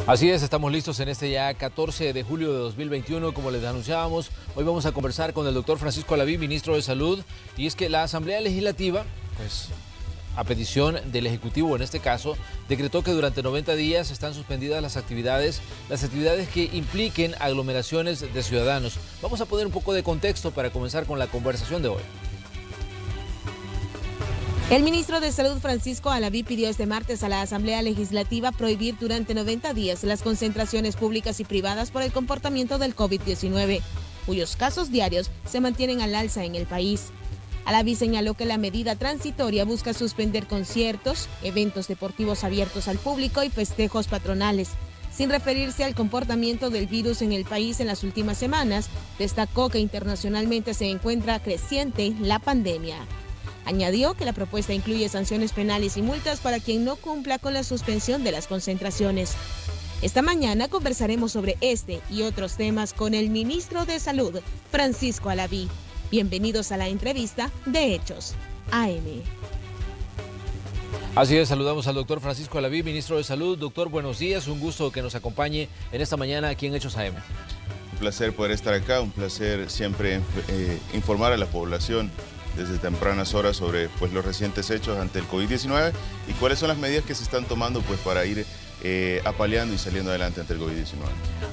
Así es, estamos listos en este ya 14 de julio de 2021, como les anunciábamos. Hoy vamos a conversar con el doctor Francisco Alaví, ministro de Salud, y es que la Asamblea Legislativa, pues a petición del Ejecutivo en este caso, decretó que durante 90 días están suspendidas las actividades que impliquen aglomeraciones de ciudadanos. Vamos a poner un poco de contexto para comenzar con la conversación de hoy. El ministro de Salud, Francisco Alaví, pidió este martes a la Asamblea Legislativa prohibir durante 90 días las concentraciones públicas y privadas por el comportamiento del COVID-19, cuyos casos diarios se mantienen al alza en el país. Alaví señaló que la medida transitoria busca suspender conciertos, eventos deportivos abiertos al público y festejos patronales. Sin referirse al comportamiento del virus en el país en las últimas semanas, destacó que internacionalmente se encuentra creciente la pandemia. Añadió que la propuesta incluye sanciones penales y multas para quien no cumpla con la suspensión de las concentraciones. Esta mañana conversaremos sobre este y otros temas con el ministro de Salud, Francisco Alaví. Bienvenidos a la entrevista de Hechos AM. Así es, saludamos al doctor Francisco Alaví, ministro de Salud. Doctor, buenos días, un gusto que nos acompañe en esta mañana aquí en Hechos AM. Un placer poder estar acá, un placer siempre informar a la población desde tempranas horas sobre los recientes hechos ante el COVID-19 y cuáles son las medidas que se están tomando para ir apaleando y saliendo adelante ante el COVID-19.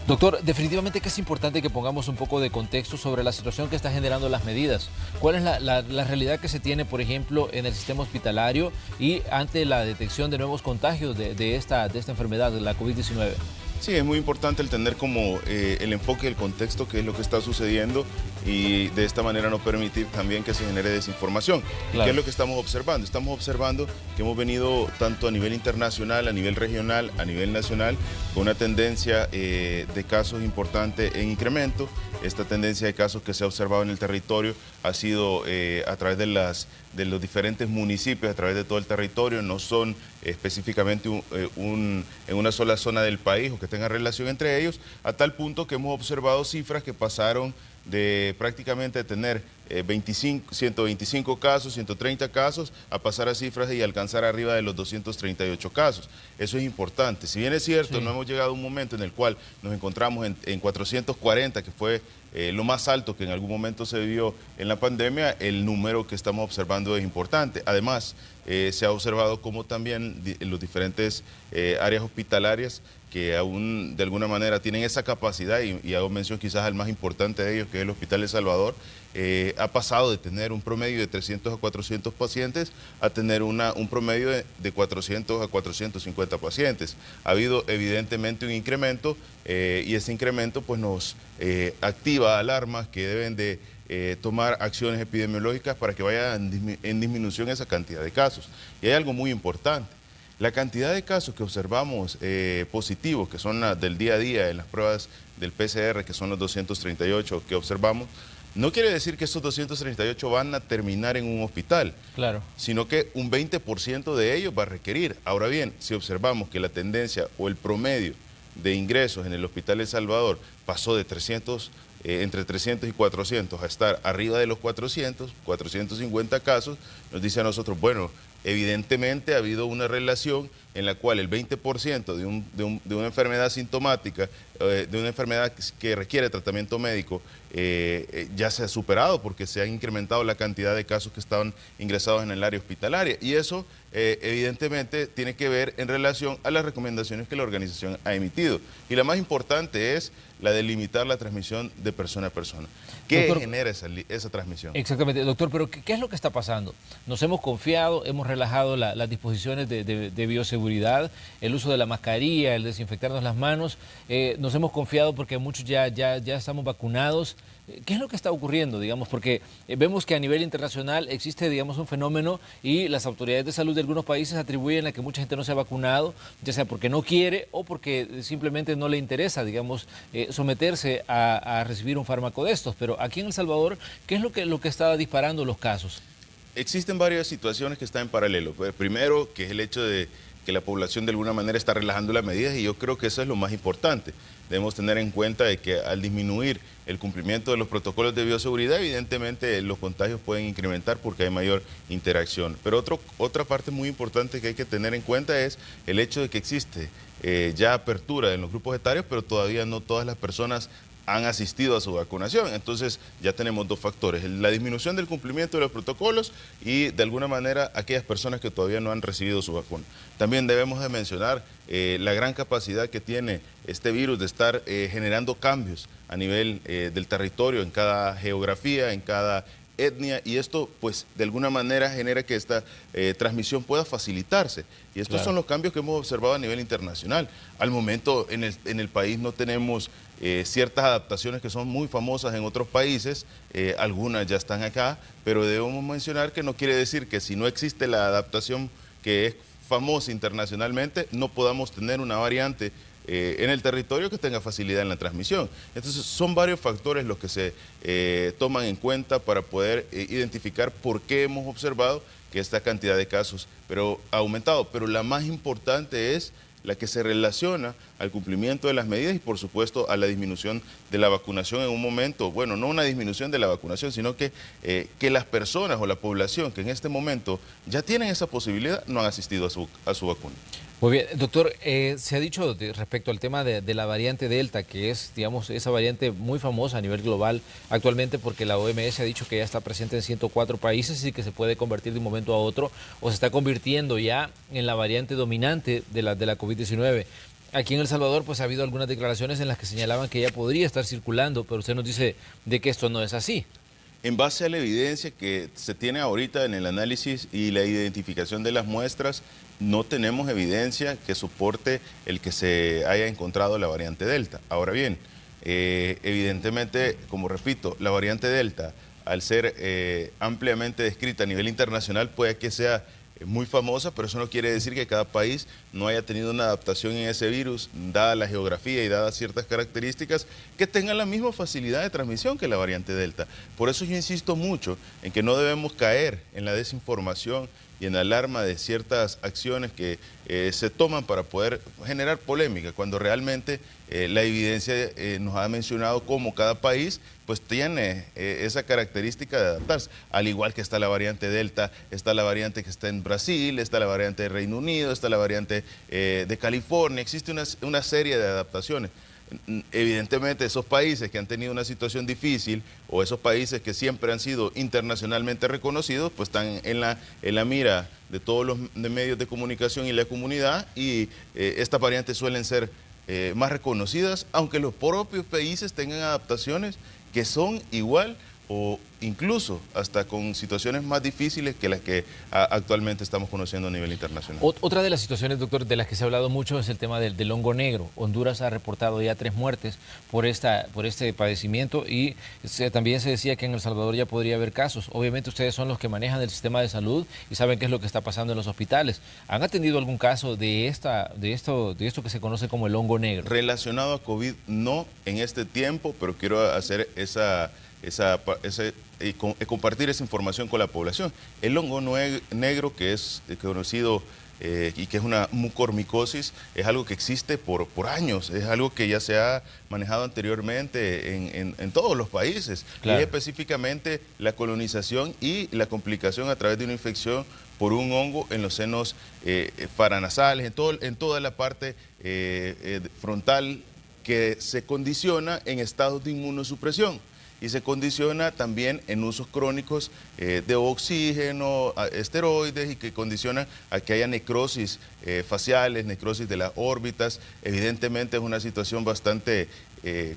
Doctor, definitivamente que es importante que pongamos un poco de contexto sobre la situación que está generando las medidas. ¿Cuál es la realidad que se tiene, por ejemplo, en el sistema hospitalario y ante la detección de nuevos contagios de esta enfermedad, de la COVID-19? Sí, es muy importante el tener como el enfoque, el contexto, que es lo que está sucediendo y de esta manera no permitir también que se genere desinformación. Claro. ¿Y qué es lo que estamos observando? Estamos observando que hemos venido tanto a nivel internacional, a nivel regional, a nivel nacional, con una tendencia de casos importante en incremento. Esta tendencia de casos que se ha observado en el territorio ha sido a través de los diferentes municipios, a través de todo el territorio, no son específicamente en una sola zona del país o que tenga relación entre ellos, a tal punto que hemos observado cifras que pasaron de prácticamente tener 125 casos, 130 casos, a pasar a cifras y alcanzar arriba de los 238 casos. Eso es importante. Si bien es cierto, sí, no hemos llegado a un momento en el cual nos encontramos en 440, que fue lo más alto que en algún momento se vivió en la pandemia, el número que estamos observando es importante. Además, se ha observado cómo también en los diferentes áreas hospitalarias que aún de alguna manera tienen esa capacidad, y hago mención quizás al más importante de ellos, que es el Hospital El Salvador, ha pasado de tener un promedio de 300 a 400 pacientes a tener un promedio de 400 a 450 pacientes. Ha habido evidentemente un incremento y ese incremento nos activa alarmas que deben de tomar acciones epidemiológicas para que vaya en disminución esa cantidad de casos. Y hay algo muy importante. La cantidad de casos que observamos positivos, que son del día a día en las pruebas del PCR, que son los 238 que observamos, no quiere decir que estos 238 van a terminar en un hospital, claro, sino que un 20% de ellos va a requerir. Ahora bien, si observamos que la tendencia o el promedio de ingresos en el Hospital El Salvador pasó de entre 300 y 400 a estar arriba de los 450 casos, nos dice a nosotros, bueno, evidentemente ha habido una relación en la cual el 20% de una enfermedad sintomática, de una enfermedad que requiere tratamiento médico, ya se ha superado porque se ha incrementado la cantidad de casos que estaban ingresados en el área hospitalaria. Y eso evidentemente tiene que ver en relación a las recomendaciones que la organización ha emitido. Y la más importante es la de limitar la transmisión de persona a persona. ¿Qué doctor, genera esa transmisión? Exactamente, doctor, pero ¿qué es lo que está pasando? Nos hemos confiado, hemos relajado las disposiciones de bioseguridad, el uso de la mascarilla, el desinfectarnos las manos, nos hemos confiado porque muchos ya estamos vacunados. ¿Qué es lo que está ocurriendo, digamos? Porque vemos que a nivel internacional existe, digamos, un fenómeno y las autoridades de salud de algunos países atribuyen a que mucha gente no se ha vacunado, ya sea porque no quiere o porque simplemente no le interesa, digamos, someterse a recibir un fármaco de estos. Pero aquí en El Salvador, ¿qué es lo que está disparando los casos? Existen varias situaciones que están en paralelo. Primero, que es el hecho de que la población de alguna manera está relajando las medidas, y yo creo que eso es lo más importante. Debemos tener en cuenta de que al disminuir el cumplimiento de los protocolos de bioseguridad, evidentemente los contagios pueden incrementar porque hay mayor interacción. Pero otra parte muy importante que hay que tener en cuenta es el hecho de que existe ya apertura en los grupos etarios, pero todavía no todas las personas han asistido a su vacunación. Entonces ya tenemos dos factores: la disminución del cumplimiento de los protocolos y de alguna manera aquellas personas que todavía no han recibido su vacuna. También debemos de mencionar la gran capacidad que tiene este virus de estar generando cambios a nivel del territorio, en cada geografía, en cada etnia, y esto pues de alguna manera genera que esta transmisión pueda facilitarse. Y estos son los cambios que hemos observado a nivel internacional. Al momento en el país no tenemos ciertas adaptaciones que son muy famosas en otros países, algunas ya están acá, pero debemos mencionar que no quiere decir que si no existe la adaptación que es famosa internacionalmente, no podamos tener una variante en el territorio que tenga facilidad en la transmisión. Entonces son varios factores los que se toman en cuenta para poder identificar por qué hemos observado que esta cantidad de casos ha aumentado. Pero la más importante es la que se relaciona al cumplimiento de las medidas y por supuesto a la disminución de la vacunación en un momento, bueno, no una disminución de la vacunación, sino que las personas o la población que en este momento ya tienen esa posibilidad no han asistido a su vacuna. Muy bien, doctor, se ha dicho respecto al tema de la variante Delta, que es, digamos, esa variante muy famosa a nivel global actualmente, porque la OMS ha dicho que ya está presente en 104 países y que se puede convertir de un momento a otro, o se está convirtiendo ya en la variante dominante de la COVID-19. Aquí en El Salvador pues ha habido algunas declaraciones en las que señalaban que ya podría estar circulando, pero usted nos dice de que esto no es así. En base a la evidencia que se tiene ahorita en el análisis y la identificación de las muestras, no tenemos evidencia que soporte el que se haya encontrado la variante Delta. Ahora bien, evidentemente, como repito, la variante Delta, al ser ampliamente descrita a nivel internacional, puede que sea muy famosa, pero eso no quiere decir que cada país no haya tenido una adaptación en ese virus, dada la geografía y dadas ciertas características, que tengan la misma facilidad de transmisión que la variante Delta. Por eso yo insisto mucho en que no debemos caer en la desinformación y en la alarma de ciertas acciones que se toman para poder generar polémica, cuando realmente la evidencia nos ha mencionado cómo cada país pues tiene esa característica de adaptarse. Al igual que está la variante Delta, está la variante que está en Brasil, está la variante de Reino Unido, está la variante de California, existe una serie de adaptaciones. Evidentemente esos países que han tenido una situación difícil o esos países que siempre han sido internacionalmente reconocidos, pues están en la mira de todos los medios de comunicación y la comunidad, y estas variantes suelen ser más reconocidas, aunque los propios países tengan adaptaciones que son igual o incluso hasta con situaciones más difíciles que las que actualmente estamos conociendo a nivel internacional. Otra de las situaciones, doctor, de las que se ha hablado mucho es el tema del hongo negro. Honduras ha reportado ya 3 muertes por este padecimiento, y también se decía que en El Salvador ya podría haber casos. Obviamente ustedes son los que manejan el sistema de salud y saben qué es lo que está pasando en los hospitales. ¿Han atendido algún caso de esto que se conoce como el hongo negro? Relacionado a COVID no en este tiempo, pero quiero hacer compartir esa información con la población. El hongo negro, que es conocido y que es una mucormicosis, es algo que existe por años, es algo que ya se ha manejado anteriormente en todos los países. Claro. Y específicamente la colonización y la complicación a través de una infección por un hongo en los senos paranasales, en toda la parte frontal, que se condiciona en estados de inmunosupresión. Y se condiciona también en usos crónicos de oxígeno, esteroides, y que condicionan a que haya necrosis faciales, necrosis de las órbitas. Evidentemente es una situación bastante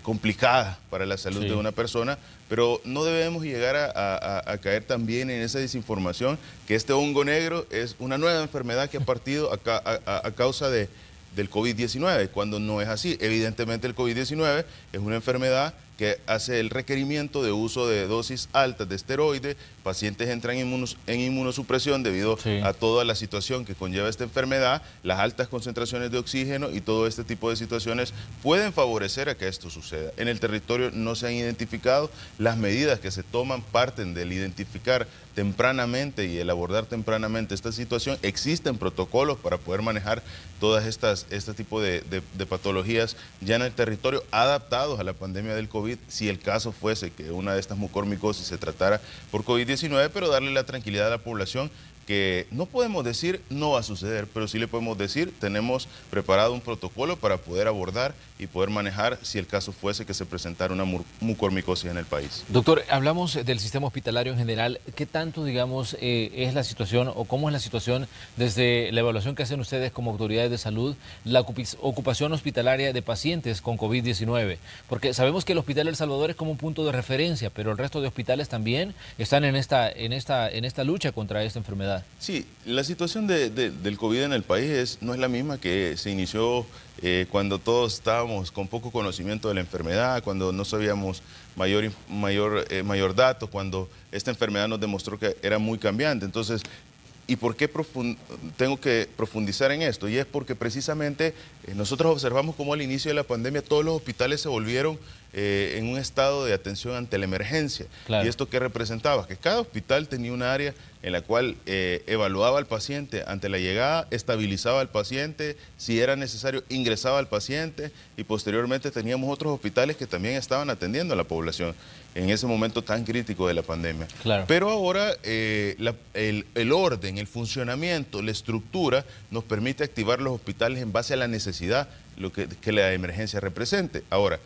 complicada para la salud de una persona, pero no debemos llegar a caer también en esa desinformación que este hongo negro es una nueva enfermedad que ha partido a causa del COVID-19, cuando no es así. Evidentemente el COVID-19 es una enfermedad que hace el requerimiento de uso de dosis altas de esteroide. Pacientes entran en inmunosupresión debido a toda la situación que conlleva esta enfermedad. Las altas concentraciones de oxígeno y todo este tipo de situaciones pueden favorecer a que esto suceda. En el territorio no se han identificado. Las medidas que se toman parten del identificar tempranamente y el abordar tempranamente esta situación. Existen protocolos para poder manejar todas este tipo de patologías ya en el territorio, adaptados a la pandemia del COVID, si el caso fuese que una de estas mucormicosis se tratara por COVID-19, pero darle la tranquilidad a la población que no podemos decir no va a suceder, pero sí le podemos decir tenemos preparado un protocolo para poder abordar y poder manejar si el caso fuese que se presentara una mucormicosis en el país. Doctor, hablamos del sistema hospitalario en general. ¿Qué tanto, digamos, es la situación o cómo es la situación desde la evaluación que hacen ustedes como autoridades de salud, la ocupación hospitalaria de pacientes con COVID-19? Porque sabemos que el Hospital El Salvador es como un punto de referencia, pero el resto de hospitales también están en esta lucha contra esta enfermedad. Sí, la situación del COVID en el país no es la misma que se inició cuando todos estábamos con poco conocimiento de la enfermedad, cuando no sabíamos mayor dato, cuando esta enfermedad nos demostró que era muy cambiante. Entonces, ¿y por qué tengo que profundizar en esto? Y es porque precisamente nosotros observamos cómo al inicio de la pandemia todos los hospitales se volvieron en un estado de atención ante la emergencia. Claro. ¿Y esto qué representaba? Que cada hospital tenía un área en la cual evaluaba al paciente ante la llegada, estabilizaba al paciente, si era necesario ingresaba al paciente, y posteriormente teníamos otros hospitales que también estaban atendiendo a la población en ese momento tan crítico de la pandemia. Claro. Pero ahora el orden, el funcionamiento, la estructura nos permite activar los hospitales en base a la necesidad que la emergencia represente. Ahora,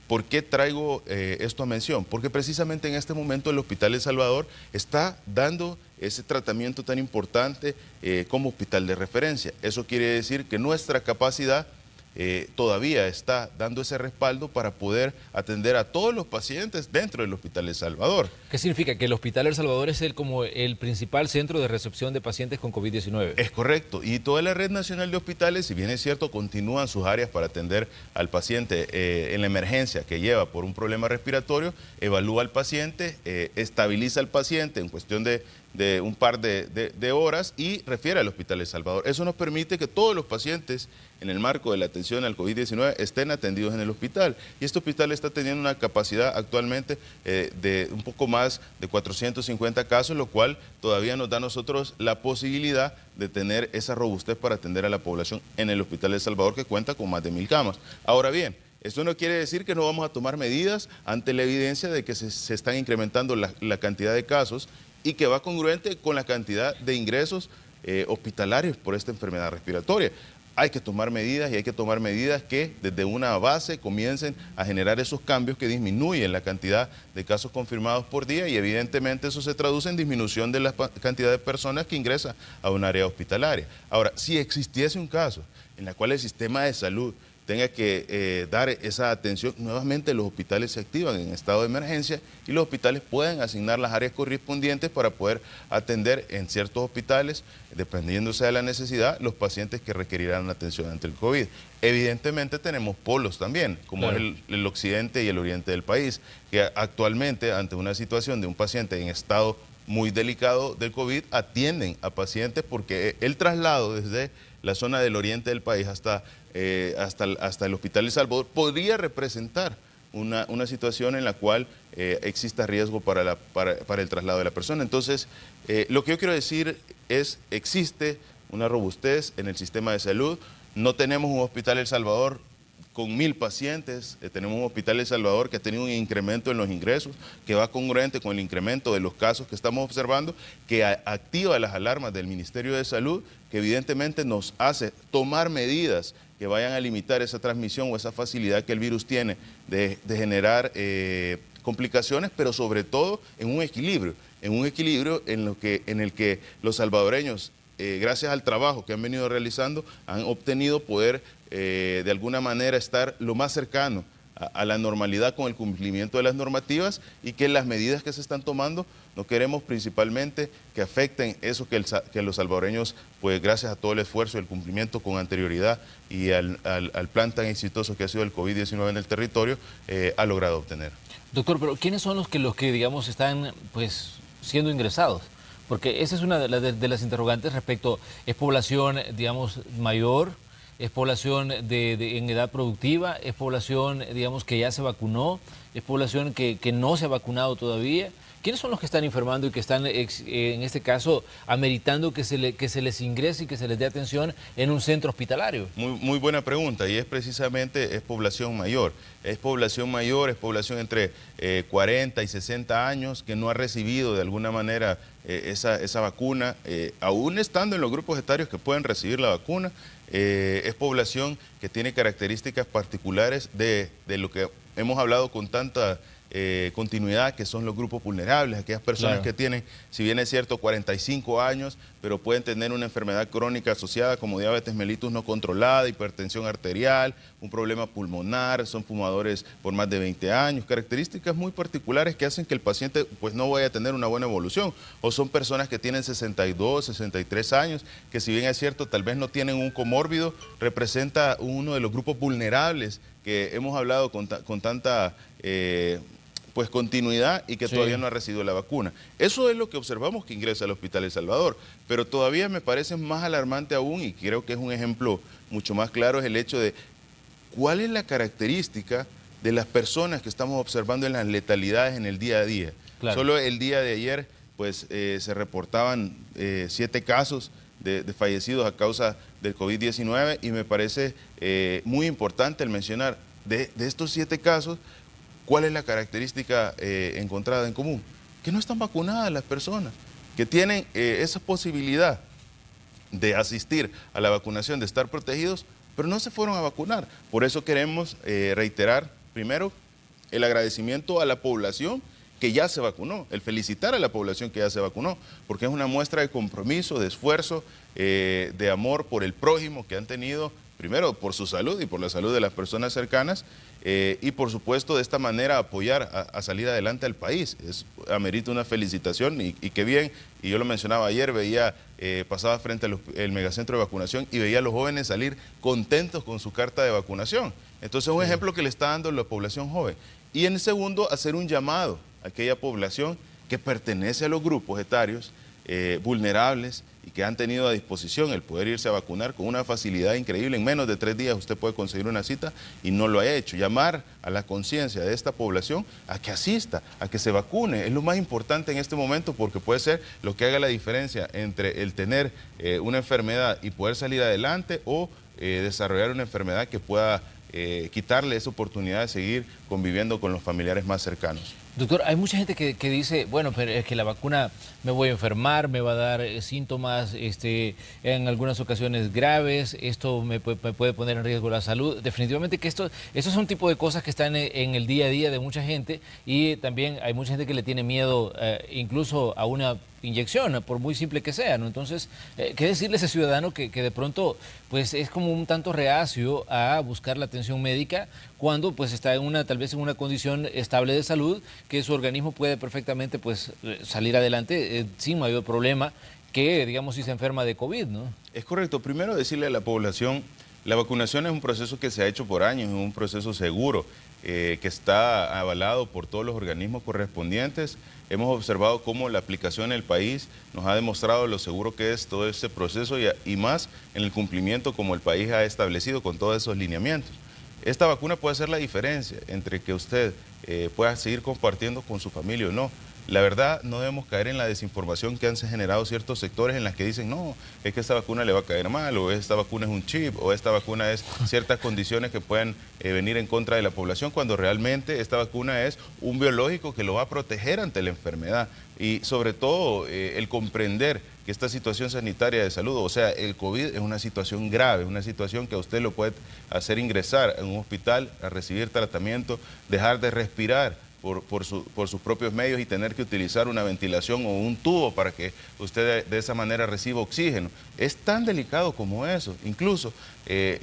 ¿por qué traigo esto a mención? Porque precisamente en este momento el Hospital El Salvador está dando ese tratamiento tan importante como hospital de referencia. Eso quiere decir que nuestra capacidad todavía está dando ese respaldo para poder atender a todos los pacientes dentro del Hospital El Salvador. ¿Qué significa? ¿Que el Hospital El Salvador es como el principal centro de recepción de pacientes con COVID-19? Es correcto. Y toda la Red Nacional de Hospitales, si bien es cierto, continúan sus áreas para atender al paciente en la emergencia que lleva por un problema respiratorio, evalúa al paciente, estabiliza al paciente en cuestión de un par de horas y refiere al Hospital El Salvador. Eso nos permite que todos los pacientes en el marco de la atención al COVID-19 estén atendidos en el hospital. Y este hospital está teniendo una capacidad actualmente de un poco más de 450 casos, lo cual todavía nos da a nosotros la posibilidad de tener esa robustez para atender a la población en el Hospital El Salvador, que cuenta con más de 1000 camas. Ahora bien, esto no quiere decir que no vamos a tomar medidas ante la evidencia de que se están incrementando la cantidad de casos y que va congruente con la cantidad de ingresos hospitalarios por esta enfermedad respiratoria. Hay que tomar medidas y hay que tomar medidas que desde una base comiencen a generar esos cambios que disminuyen la cantidad de casos confirmados por día, y evidentemente eso se traduce en disminución de la cantidad de personas que ingresan a un área hospitalaria. Ahora, si existiese un caso en el cual el sistema de salud tenga que dar esa atención, nuevamente los hospitales se activan en estado de emergencia y los hospitales pueden asignar las áreas correspondientes para poder atender en ciertos hospitales, dependiéndose de la necesidad, los pacientes que requerirán atención ante el COVID. Evidentemente tenemos polos también, como claro, es el occidente y el oriente del país, que actualmente ante una situación de un paciente en estado muy delicado del COVID, atienden a pacientes porque el traslado desde la zona del oriente del país hasta el Hospital El Salvador podría representar una situación en la cual exista riesgo para el traslado de la persona. Entonces, lo que yo quiero decir es, existe una robustez en el sistema de salud. No tenemos un Hospital El Salvador con 1000 pacientes, tenemos un Hospital El Salvador que ha tenido un incremento en los ingresos, que va congruente con el incremento de los casos que estamos observando, que activa las alarmas del Ministerio de Salud, que evidentemente nos hace tomar medidas que vayan a limitar esa transmisión o esa facilidad que el virus tiene de generar complicaciones, pero sobre todo en un equilibrio en el que los salvadoreños, gracias al trabajo que han venido realizando, han obtenido poder de alguna manera estar lo más cercano a la normalidad con el cumplimiento de las normativas y que las medidas que se están tomando no queremos principalmente que afecten eso que los salvadoreños, pues gracias a todo el esfuerzo y el cumplimiento con anterioridad y al plan tan exitoso que ha sido el COVID-19 en el territorio, ha logrado obtener. Doctor, pero ¿quiénes son los que digamos, están pues siendo ingresados? Porque esa es una de las interrogantes respecto, ¿es población, digamos, mayor? ¿Es población en edad productiva? ¿Es población, digamos, que ya se vacunó? ¿Es población que no se ha vacunado todavía? ¿Quiénes son los que están enfermando y que están, en este caso, ameritando que se les ingrese y que se les dé atención en un centro hospitalario? Muy buena pregunta, y es precisamente, es población mayor. Es población mayor, es población entre 40 y 60 años que no ha recibido de alguna manera esa vacuna, aún estando en los grupos etarios que pueden recibir la vacuna. Es población que tiene características particulares de lo que hemos hablado con tanta continuidad, que son los grupos vulnerables, aquellas personas que tienen, si bien es cierto, 45 años, pero pueden tener una enfermedad crónica asociada como diabetes mellitus no controlada, hipertensión arterial, un problema pulmonar, son fumadores por más de 20 años, características muy particulares que hacen que el paciente pues no vaya a tener una buena evolución, o son personas que tienen 62, 63 años, que si bien es cierto, tal vez no tienen un comórbido, representa uno de los grupos vulnerables que hemos hablado con tanta pues continuidad y que todavía no ha recibido la vacuna. Eso es lo que observamos que ingresa al Hospital El Salvador, pero todavía me parece más alarmante aún, y creo que es un ejemplo mucho más claro, es el hecho de cuál es la característica de las personas que estamos observando en las letalidades en el día a día. Claro. Solo el día de ayer pues se reportaban 7 casos de fallecidos a causa del COVID-19, y me parece muy importante el mencionar de estos 7 casos, ¿cuál es la característica encontrada en común? Que no están vacunadas las personas, que tienen esa posibilidad de asistir a la vacunación, de estar protegidos, pero no se fueron a vacunar. Por eso queremos reiterar, primero, el agradecimiento a la población que ya se vacunó, el felicitar a la población que ya se vacunó, porque es una muestra de compromiso, de esfuerzo, de amor por el prójimo que han tenido, primero por su salud y por la salud de las personas cercanas, y por supuesto de esta manera apoyar a salir adelante al país. Amerita una felicitación y qué bien, y yo lo mencionaba ayer, pasaba frente al megacentro de vacunación y veía a los jóvenes salir contentos con su carta de vacunación. Entonces es un ejemplo que le está dando la población joven. Y en segundo, hacer un llamado a aquella población que pertenece a los grupos etarios vulnerables y que han tenido a disposición el poder irse a vacunar con una facilidad increíble. En menos de 3 días usted puede conseguir una cita y no lo ha hecho. Llamar a la conciencia de esta población a que asista, a que se vacune. Es lo más importante en este momento, porque puede ser lo que haga la diferencia entre el tener una enfermedad y poder salir adelante, o desarrollar una enfermedad que pueda quitarle esa oportunidad de seguir conviviendo con los familiares más cercanos. Doctor, hay mucha gente que dice, bueno, pero es que la vacuna me voy a enfermar, me va a dar síntomas en algunas ocasiones graves, esto me puede poner en riesgo la salud. Definitivamente que esto es un tipo de cosas que están en el día a día de mucha gente, y también hay mucha gente que le tiene miedo incluso a una inyección, por muy simple que sea, ¿no? Entonces, ¿qué decirle a ese ciudadano que de pronto pues es como un tanto reacio a buscar la atención médica cuando pues está tal vez en una condición estable de salud, que su organismo puede perfectamente pues salir adelante sin mayor problema que, digamos, si se enferma de COVID, ¿no? Es correcto. Primero decirle a la población, la vacunación es un proceso que se ha hecho por años, es un proceso seguro, que está avalado por todos los organismos correspondientes. Hemos observado cómo la aplicación en el país nos ha demostrado lo seguro que es todo este proceso, y más en el cumplimiento como el país ha establecido con todos esos lineamientos. Esta vacuna puede hacer la diferencia entre que usted pueda seguir compartiendo con su familia o no. La verdad, no debemos caer en la desinformación que han generado ciertos sectores en las que dicen, no, es que esta vacuna le va a caer mal, o esta vacuna es un chip, o esta vacuna es ciertas condiciones que pueden venir en contra de la población, cuando realmente esta vacuna es un biológico que lo va a proteger ante la enfermedad. Y sobre todo el comprender que esta situación sanitaria de salud, o sea, el COVID es una situación grave, una situación que a usted lo puede hacer ingresar en un hospital a recibir tratamiento, dejar de respirar por sus propios medios y tener que utilizar una ventilación o un tubo para que usted de esa manera reciba oxígeno. Es tan delicado como eso. Incluso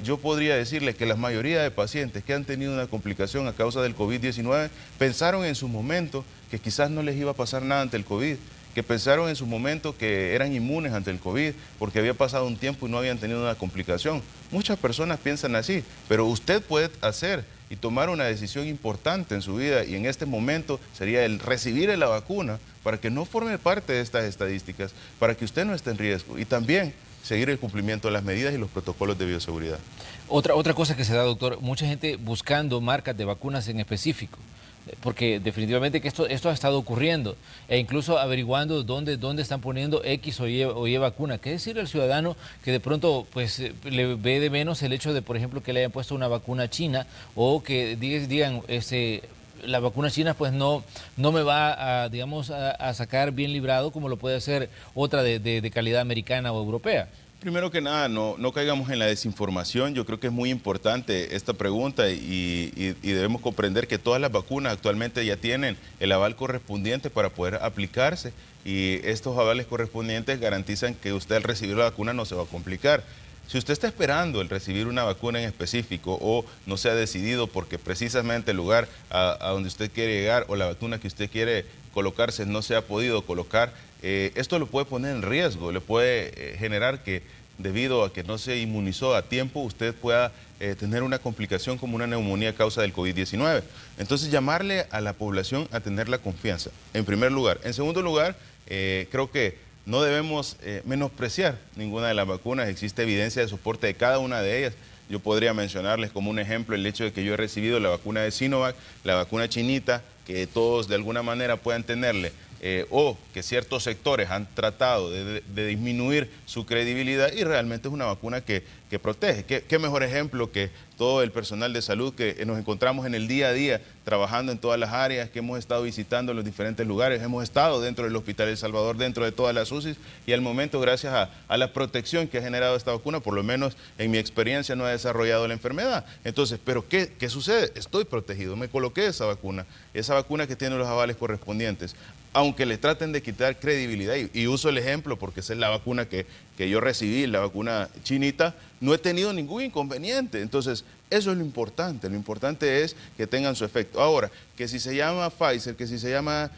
yo podría decirle que la mayoría de pacientes que han tenido una complicación a causa del COVID-19 pensaron en su momento que quizás no les iba a pasar nada ante el COVID, que pensaron en su momento que eran inmunes ante el COVID porque había pasado un tiempo y no habían tenido una complicación. Muchas personas piensan así, pero usted puede hacer y tomar una decisión importante en su vida, y en este momento sería el recibir la vacuna para que no forme parte de estas estadísticas, para que usted no esté en riesgo, y también seguir el cumplimiento de las medidas y los protocolos de bioseguridad. Otra cosa que se da, doctor, mucha gente buscando marcas de vacunas en específico, porque definitivamente que esto ha estado ocurriendo, e incluso averiguando dónde están poniendo X o Y vacuna. ¿Qué decirle al ciudadano que de pronto pues le ve de menos el hecho de, por ejemplo, que le hayan puesto una vacuna china, o que digan la vacuna china pues no me va a, digamos, a sacar bien librado como lo puede hacer otra de calidad americana o europea? Primero que nada, no caigamos en la desinformación. Yo creo que es muy importante esta pregunta y debemos comprender que todas las vacunas actualmente ya tienen el aval correspondiente para poder aplicarse, y estos avales correspondientes garantizan que usted al recibir la vacuna no se va a complicar. Si usted está esperando el recibir una vacuna en específico o no se ha decidido porque precisamente el lugar a donde usted quiere llegar o la vacuna que usted quiere colocarse no se ha podido colocar, esto lo puede poner en riesgo, le puede generar que debido a que no se inmunizó a tiempo usted pueda tener una complicación como una neumonía a causa del COVID-19. Entonces, llamarle a la población a tener la confianza, en primer lugar. En segundo lugar, creo que no debemos menospreciar ninguna de las vacunas. Existe evidencia de soporte de cada una de ellas. Yo podría mencionarles como un ejemplo el hecho de que yo he recibido la vacuna de Sinovac, la vacuna chinita, que todos de alguna manera puedan tenerle, o que ciertos sectores han tratado de disminuir su credibilidad, y realmente es una vacuna que protege. ¿Qué mejor ejemplo que todo el personal de salud que nos encontramos en el día a día trabajando en todas las áreas, que hemos estado visitando en los diferentes lugares, hemos estado dentro del Hospital El Salvador, dentro de todas las UCIs, y al momento, gracias a la protección que ha generado esta vacuna, por lo menos en mi experiencia, no ha desarrollado la enfermedad. Entonces, ¿pero qué sucede? Estoy protegido, me coloqué esa vacuna que tiene los avales correspondientes. Aunque le traten de quitar credibilidad, y uso el ejemplo porque esa es la vacuna que yo recibí, la vacuna chinita, no he tenido ningún inconveniente. Entonces, eso es lo importante es que tengan su efecto. Ahora, que si se llama Pfizer, que si se llama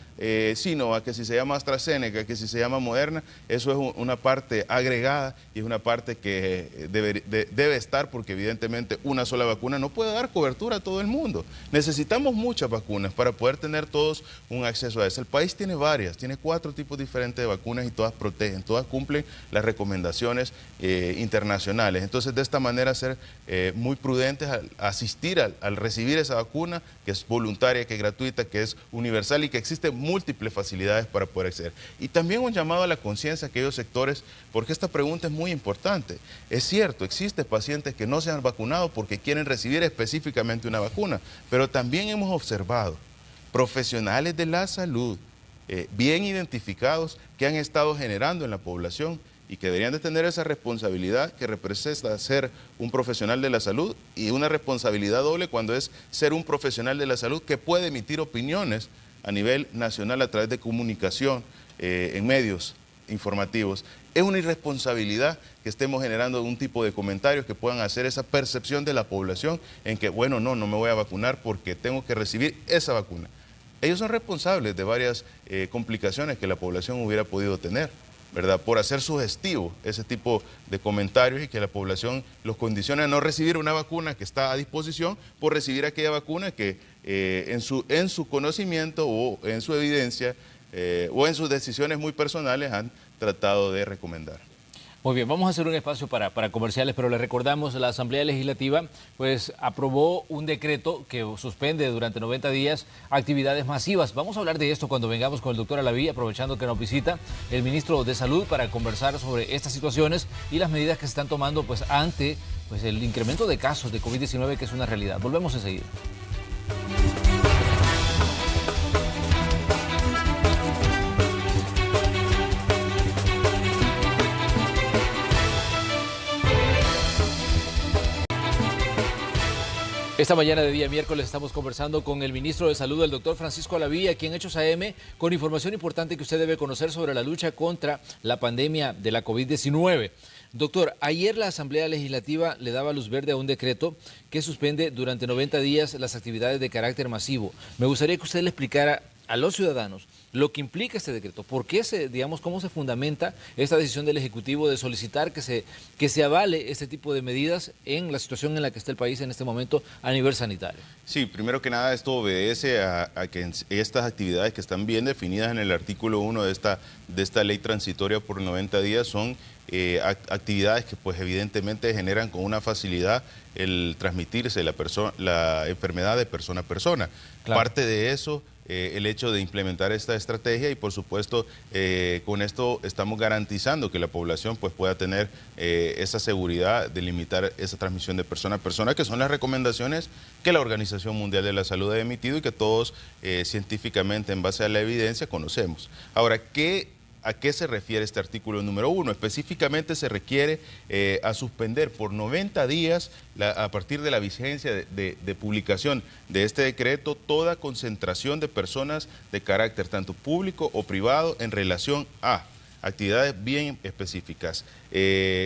Sinovac, que si se llama AstraZeneca, que si se llama Moderna, eso es una parte agregada y es una parte que debe estar, porque evidentemente una sola vacuna no puede dar cobertura a todo el mundo. Necesitamos muchas vacunas para poder tener todos un acceso a eso. El país tiene tiene 4 tipos diferentes de vacunas y todas protegen, todas cumplen las recomendaciones internacionales. Entonces, de esta manera ser muy prudentes al asistir al recibir esa vacuna, que es voluntaria, que es gratuita, que es universal y que existen múltiples facilidades para poder acceder. Y también un llamado a la conciencia a aquellos sectores, porque esta pregunta es muy importante. Es cierto, existen pacientes que no se han vacunado porque quieren recibir específicamente una vacuna, pero también hemos observado profesionales de la salud bien identificados que han estado generando en la población y que deberían de tener esa responsabilidad que representa ser un profesional de la salud, y una responsabilidad doble cuando es ser un profesional de la salud que puede emitir opiniones a nivel nacional a través de comunicación en medios informativos. Es una irresponsabilidad que estemos generando un tipo de comentarios que puedan hacer esa percepción de la población en que, bueno, no me voy a vacunar porque tengo que recibir esa vacuna. Ellos son responsables de varias complicaciones que la población hubiera podido tener, ¿verdad? Por hacer sugestivo ese tipo de comentarios, y que la población los condiciona a no recibir una vacuna que está a disposición por recibir aquella vacuna que en su conocimiento o en su evidencia o en sus decisiones muy personales han tratado de recomendar. Muy bien, vamos a hacer un espacio para comerciales, pero le recordamos, la Asamblea Legislativa pues aprobó un decreto que suspende durante 90 días actividades masivas. Vamos a hablar de esto cuando vengamos con el doctor Alaví, aprovechando que nos visita el ministro de Salud para conversar sobre estas situaciones y las medidas que se están tomando pues ante el incremento de casos de COVID-19, que es una realidad. Volvemos enseguida. Esta mañana de día miércoles estamos conversando con el ministro de Salud, el doctor Francisco Alaví, aquí en Hechos AM, con información importante que usted debe conocer sobre la lucha contra la pandemia de la COVID-19. Doctor, ayer la Asamblea Legislativa le daba luz verde a un decreto que suspende durante 90 días las actividades de carácter masivo. Me gustaría que usted le explicara a los ciudadanos lo que implica este decreto, por qué cómo se fundamenta esta decisión del Ejecutivo de solicitar que se avale este tipo de medidas en la situación en la que está el país en este momento a nivel sanitario. Sí, primero que nada esto obedece a que estas actividades que están bien definidas en el artículo 1 de esta ley transitoria por 90 días son actividades que pues evidentemente generan con una facilidad el transmitirse la enfermedad de persona a persona. Claro. Parte de eso el hecho de implementar esta estrategia y por supuesto con esto estamos garantizando que la población pues pueda tener esa seguridad de limitar esa transmisión de persona a persona, que son las recomendaciones que la Organización Mundial de la Salud ha emitido y que todos científicamente en base a la evidencia conocemos. Ahora, ¿a qué se refiere este artículo número 1? Específicamente se requiere a suspender por 90 días, a partir de la vigencia de publicación de este decreto, toda concentración de personas de carácter tanto público o privado en relación a actividades bien específicas,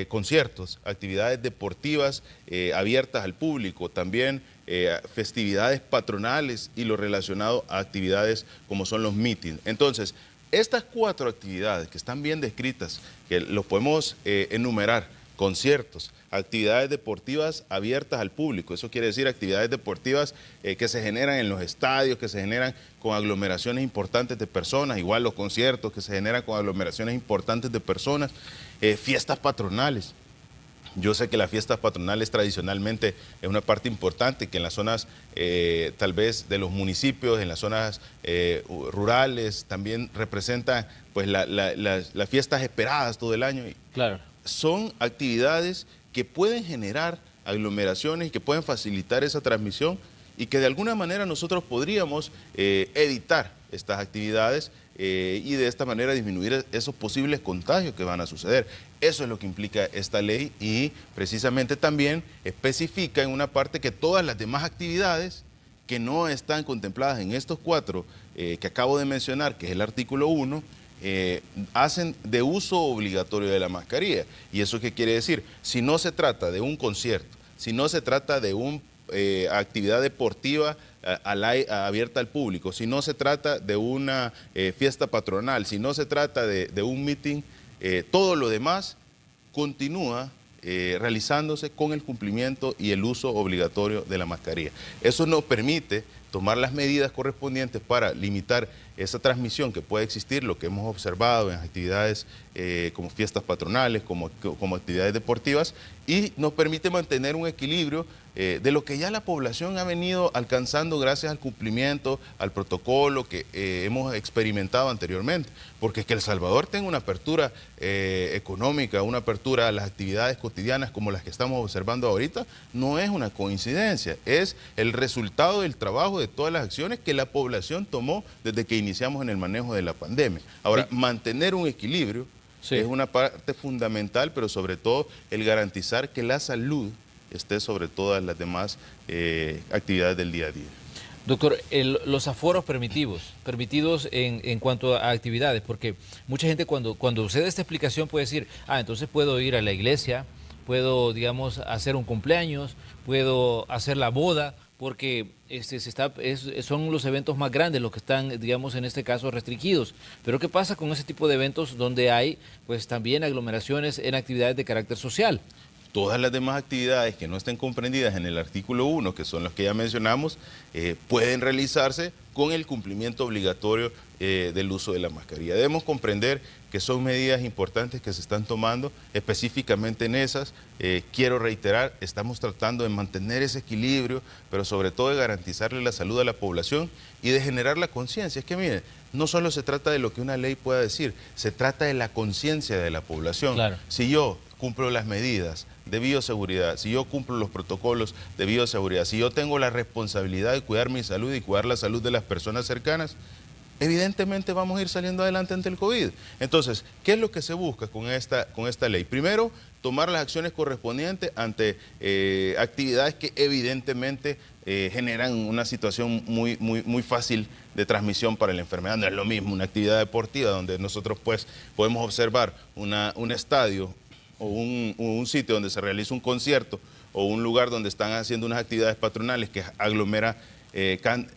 conciertos, actividades deportivas abiertas al público, también festividades patronales y lo relacionado a actividades como son los mítines. Entonces, estas 4 actividades que están bien descritas, que los podemos enumerar: conciertos, actividades deportivas abiertas al público, eso quiere decir actividades deportivas que se generan en los estadios, que se generan con aglomeraciones importantes de personas, igual los conciertos que se generan con aglomeraciones importantes de personas, fiestas patronales. Yo sé que las fiestas patronales tradicionalmente es una parte importante que en las zonas tal vez de los municipios, en las zonas rurales también representan pues las fiestas esperadas todo el año. Claro. Son actividades que pueden generar aglomeraciones y que pueden facilitar esa transmisión y que de alguna manera nosotros podríamos evitar estas actividades y de esta manera disminuir esos posibles contagios que van a suceder. Eso es lo que implica esta ley y precisamente también especifica en una parte que todas las demás actividades que no están contempladas en estos 4 que acabo de mencionar, que es el artículo 1, hacen de uso obligatorio de la mascarilla. ¿Y eso qué quiere decir? Si no se trata de un concierto, si no se trata de una actividad deportiva abierta al público, si no se trata de una fiesta patronal, si no se trata de un meeting, todo lo demás continúa realizándose con el cumplimiento y el uso obligatorio de la mascarilla. Eso nos permite tomar las medidas correspondientes para limitar esa transmisión que puede existir, lo que hemos observado en actividades como fiestas patronales, como actividades deportivas, y nos permite mantener un equilibrio de lo que ya la población ha venido alcanzando gracias al cumplimiento, al protocolo que hemos experimentado anteriormente. Porque que El Salvador tenga una apertura económica, una apertura a las actividades cotidianas como las que estamos observando ahorita, no es una coincidencia, es el resultado del trabajo de todas las acciones que la población tomó desde que iniciamos en el manejo de la pandemia. Ahora, sí, mantener un equilibrio es una parte fundamental, pero sobre todo el garantizar que la salud esté sobre todas las demás actividades del día a día. Doctor, los aforos permitidos en cuanto a actividades, porque mucha gente cuando usted da esta explicación puede decir, entonces puedo ir a la iglesia, puedo, digamos, hacer un cumpleaños, puedo hacer la boda, porque son los eventos más grandes los que están, digamos, en este caso restringidos. Pero ¿qué pasa con ese tipo de eventos donde hay, pues, también aglomeraciones en actividades de carácter social? Todas las demás actividades que no estén comprendidas en el artículo 1, que son los que ya mencionamos, pueden realizarse con el cumplimiento obligatorio del uso de la mascarilla. Debemos comprender que son medidas importantes que se están tomando, específicamente en esas. Quiero reiterar, estamos tratando de mantener ese equilibrio, pero sobre todo de garantizarle la salud a la población y de generar la conciencia. Es que miren, no solo se trata de lo que una ley pueda decir, se trata de la conciencia de la población. Claro. Si yo cumplo las medidas de bioseguridad, si yo cumplo los protocolos de bioseguridad, si yo tengo la responsabilidad de cuidar mi salud y cuidar la salud de las personas cercanas, evidentemente vamos a ir saliendo adelante ante el COVID. Entonces, ¿qué es lo que se busca con esta ley? Primero, tomar las acciones correspondientes ante actividades que evidentemente generan una situación muy fácil de transmisión para la enfermedad. No es lo mismo una actividad deportiva donde nosotros pues podemos observar un estadio o un sitio donde se realiza un concierto o un lugar donde están haciendo unas actividades patronales que aglomera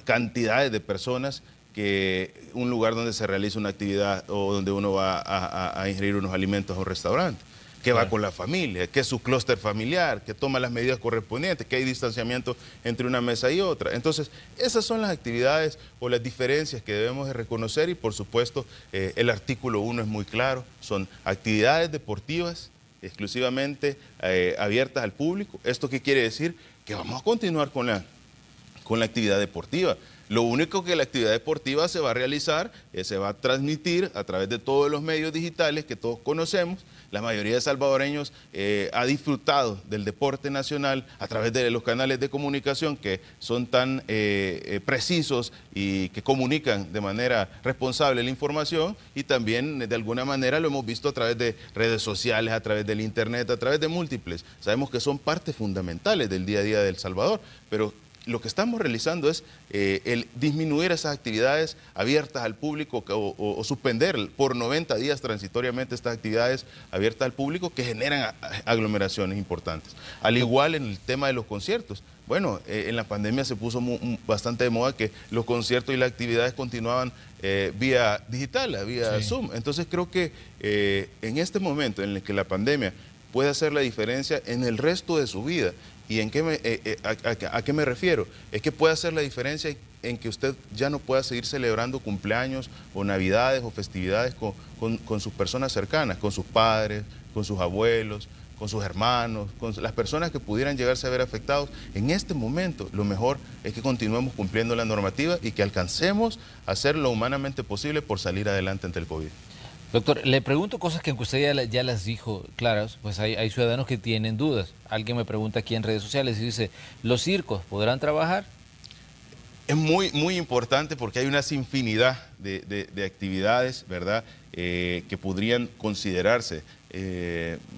cantidades de personas, que un lugar donde se realiza una actividad o donde uno va a ingerir unos alimentos a un restaurante, que va con la familia, que es su clúster familiar, que toma las medidas correspondientes, que hay distanciamiento entre una mesa y otra. Entonces, esas son las actividades o las diferencias que debemos de reconocer y, por supuesto, el artículo 1 es muy claro, son actividades deportivas exclusivamente abiertas al público. ¿Esto qué quiere decir? Que vamos a continuar con la actividad deportiva. Lo único que la actividad deportiva se va a realizar, se va a transmitir a través de todos los medios digitales que todos conocemos. La mayoría de salvadoreños ha disfrutado del deporte nacional a través de los canales de comunicación que son tan precisos y que comunican de manera responsable la información, y también de alguna manera lo hemos visto a través de redes sociales, a través del internet, a través de múltiples. Sabemos que son partes fundamentales del día a día de El Salvador, pero lo que estamos realizando es el disminuir esas actividades abiertas al público o suspender por 90 días transitoriamente estas actividades abiertas al público que generan aglomeraciones importantes. Al igual en el tema de los conciertos. Bueno, en la pandemia se puso bastante de moda que los conciertos y las actividades continuaban vía digital, vía Zoom. Entonces creo que en este momento en el que la pandemia puede hacer la diferencia en el resto de su vida. ¿Y a qué me refiero? Es que puede hacer la diferencia en que usted ya no pueda seguir celebrando cumpleaños o navidades o festividades con sus personas cercanas, con sus padres, con sus abuelos, con sus hermanos, con las personas que pudieran llegarse a ver afectados. En este momento lo mejor es que continuemos cumpliendo la normativa y que alcancemos a hacer lo humanamente posible por salir adelante ante el COVID. Doctor, le pregunto cosas que aunque usted ya las dijo claras, pues hay ciudadanos que tienen dudas. Alguien me pregunta aquí en redes sociales y dice, ¿los circos podrán trabajar? Es muy importante porque hay una infinidad de actividades, ¿verdad?, que podrían considerarse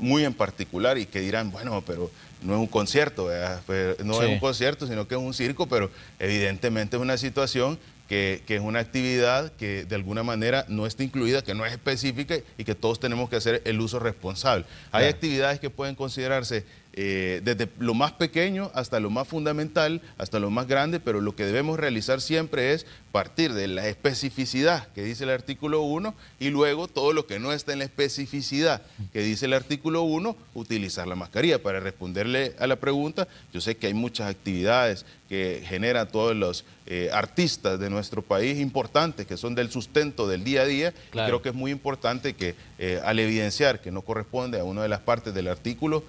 muy en particular y que dirán, bueno, pero no es un concierto, ¿verdad? No es un concierto, sino que es un circo, pero evidentemente es una situación que es una actividad que de alguna manera no está incluida, que no es específica y que todos tenemos que hacer el uso responsable. Hay actividades que pueden considerarse desde lo más pequeño hasta lo más fundamental, hasta lo más grande, pero lo que debemos realizar siempre es partir de la especificidad que dice el artículo 1 y luego todo lo que no está en la especificidad que dice el artículo 1, utilizar la mascarilla. Para responderle a la pregunta, yo sé que hay muchas actividades que generan todos los artistas de nuestro país importantes, que son del sustento del día a día, claro. Y creo que es muy importante que al evidenciar que no corresponde a una de las partes del artículo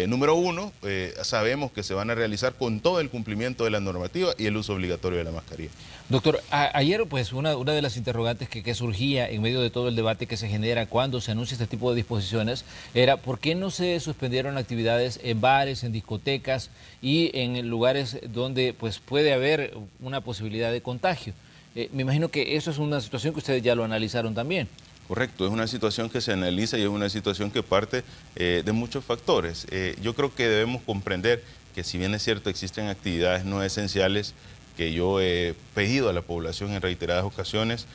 número 1, sabemos que se van a realizar con todo el cumplimiento de la normativa y el uso obligatorio de la mascarilla. Doctor, ayer pues una de las interrogantes que surgía en medio de todo el debate que se genera cuando se anuncia este tipo de disposiciones era ¿por qué no se suspendieron actividades en bares, en discotecas y en lugares donde pues puede haber una posibilidad de contagio? Me imagino que eso es una situación que ustedes ya lo analizaron también. Correcto, es una situación que se analiza y es una situación que parte de muchos factores. Yo creo que debemos comprender que si bien es cierto existen actividades no esenciales, que yo he pedido a la población en reiteradas ocasiones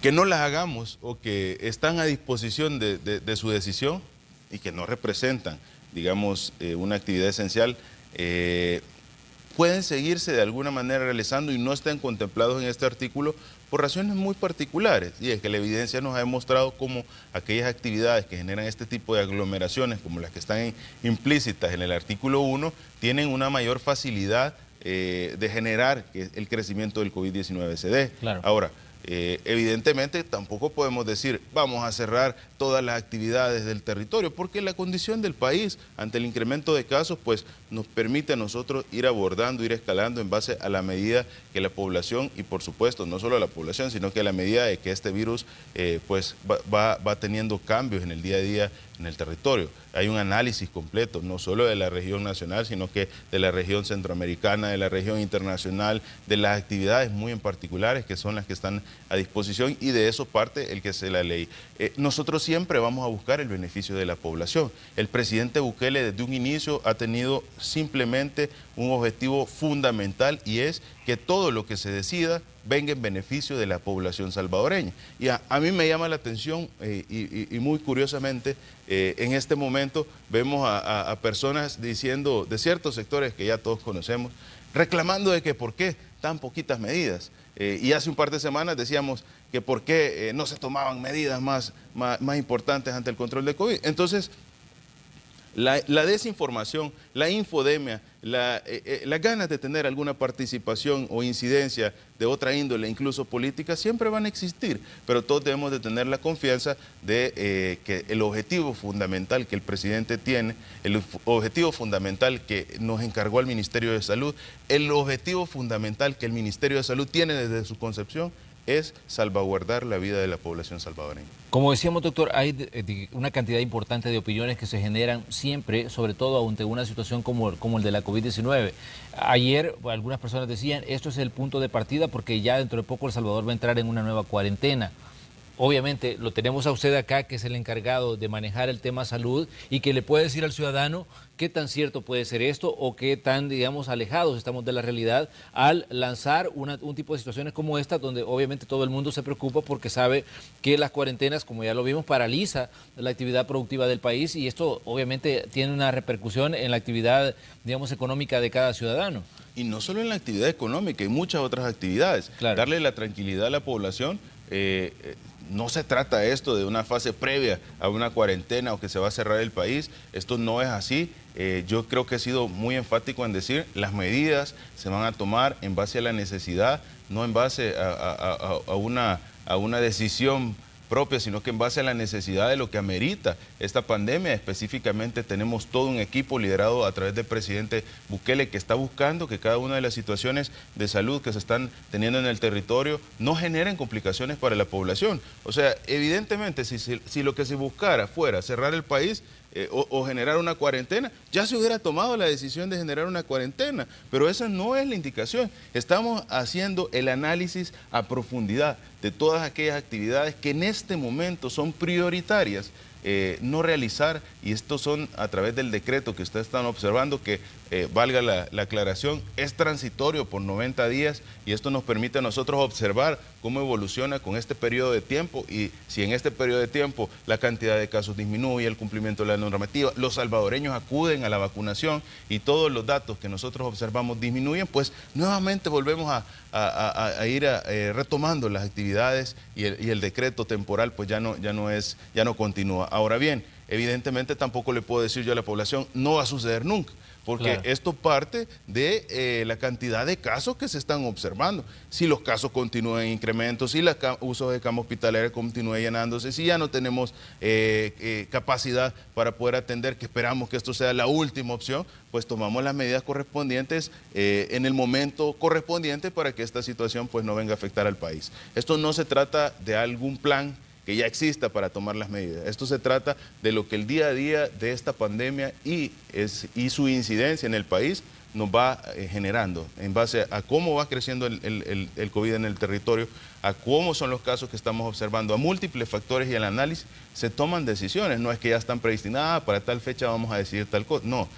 que no las hagamos o que están a disposición de su decisión y que no representan, digamos, una actividad esencial, pueden seguirse de alguna manera realizando y no están contemplados en este artículo por razones muy particulares. Y es que la evidencia nos ha demostrado cómo aquellas actividades que generan este tipo de aglomeraciones, como las que están implícitas en el artículo 1, tienen una mayor facilidad de generar el crecimiento del COVID-19 se dé. Claro. Ahora, evidentemente tampoco podemos decir vamos a cerrar todas las actividades del territorio, porque la condición del país ante el incremento de casos pues nos permite a nosotros ir abordando, ir escalando en base a la medida que la población, y por supuesto no solo la población, sino que a la medida de que este virus pues va teniendo cambios en el día a día en el territorio. Hay un análisis completo, no solo de la región nacional, sino que de la región centroamericana, de la región internacional, de las actividades muy en particulares que son las que están a disposición y de eso parte el que sea la ley. Nosotros siempre vamos a buscar el beneficio de la población. El presidente Bukele desde un inicio ha tenido simplemente un objetivo fundamental y es que todo lo que se decida venga en beneficio de la población salvadoreña. Y a mí me llama la atención y muy curiosamente en este momento vemos a personas diciendo de ciertos sectores que ya todos conocemos, reclamando de que por qué tan poquitas medidas. Y hace un par de semanas decíamos que por qué no se tomaban medidas más importantes ante el control de COVID. Entonces, la desinformación, la infodemia, las ganas de tener alguna participación o incidencia de otra índole, incluso política, siempre van a existir, pero todos debemos de tener la confianza de que el objetivo fundamental que el presidente tiene, el objetivo fundamental que nos encargó el Ministerio de Salud, el objetivo fundamental que el Ministerio de Salud tiene desde su concepción, es salvaguardar la vida de la población salvadoreña. Como decíamos, doctor, hay una cantidad importante de opiniones que se generan siempre, sobre todo ante una situación como el de la COVID-19. Ayer algunas personas decían, esto es el punto de partida porque ya dentro de poco El Salvador va a entrar en una nueva cuarentena. Obviamente lo tenemos a usted acá, que es el encargado de manejar el tema salud y que le puede decir al ciudadano qué tan cierto puede ser esto o qué tan, digamos, alejados estamos de la realidad al lanzar un tipo de situaciones como esta, donde obviamente todo el mundo se preocupa porque sabe que las cuarentenas, como ya lo vimos, paraliza la actividad productiva del país y esto obviamente tiene una repercusión en la actividad, digamos, económica de cada ciudadano. Y no solo en la actividad económica, hay muchas otras actividades. Claro. Darle la tranquilidad a la población. No se trata esto de una fase previa a una cuarentena o que se va a cerrar el país. Esto no es así. Yo creo que he sido muy enfático en decir las medidas se van a tomar en base a la necesidad, no en base a una decisión propia, sino que en base a la necesidad de lo que amerita esta pandemia. Específicamente tenemos todo un equipo liderado a través del presidente Bukele que está buscando que cada una de las situaciones de salud que se están teniendo en el territorio no generen complicaciones para la población. O sea, evidentemente si lo que se buscara fuera cerrar el país, o generar una cuarentena, ya se hubiera tomado la decisión de generar una cuarentena, pero esa no es la indicación. Estamos haciendo el análisis a profundidad de todas aquellas actividades que en este momento son prioritarias no realizar, y estos son a través del decreto que ustedes están observando, que valga la aclaración, es transitorio por 90 días y esto nos permite a nosotros observar cómo evoluciona con este periodo de tiempo y si en este periodo de tiempo la cantidad de casos disminuye, el cumplimiento de la normativa, los salvadoreños acuden a la vacunación y todos los datos que nosotros observamos disminuyen, pues nuevamente volvemos a ir retomando las actividades y el decreto temporal pues ya no continúa. Ahora bien, evidentemente tampoco le puedo decir yo a la población, no va a suceder nunca, porque claro, esto parte de la cantidad de casos que se están observando. Si los casos continúan en incremento, si el uso de cama hospitalaria continúa llenándose, si ya no tenemos capacidad para poder atender, que esperamos que esto sea la última opción, pues tomamos las medidas correspondientes en el momento correspondiente para que esta situación pues no venga a afectar al país. Esto no se trata de algún plan que ya exista para tomar las medidas. Esto se trata de lo que el día a día de esta pandemia y su incidencia en el país nos va generando, en base a cómo va creciendo el COVID en el territorio, a cómo son los casos que estamos observando, a múltiples factores y el análisis, se toman decisiones. No es que ya están predestinadas, para tal fecha vamos a decidir tal cosa, no.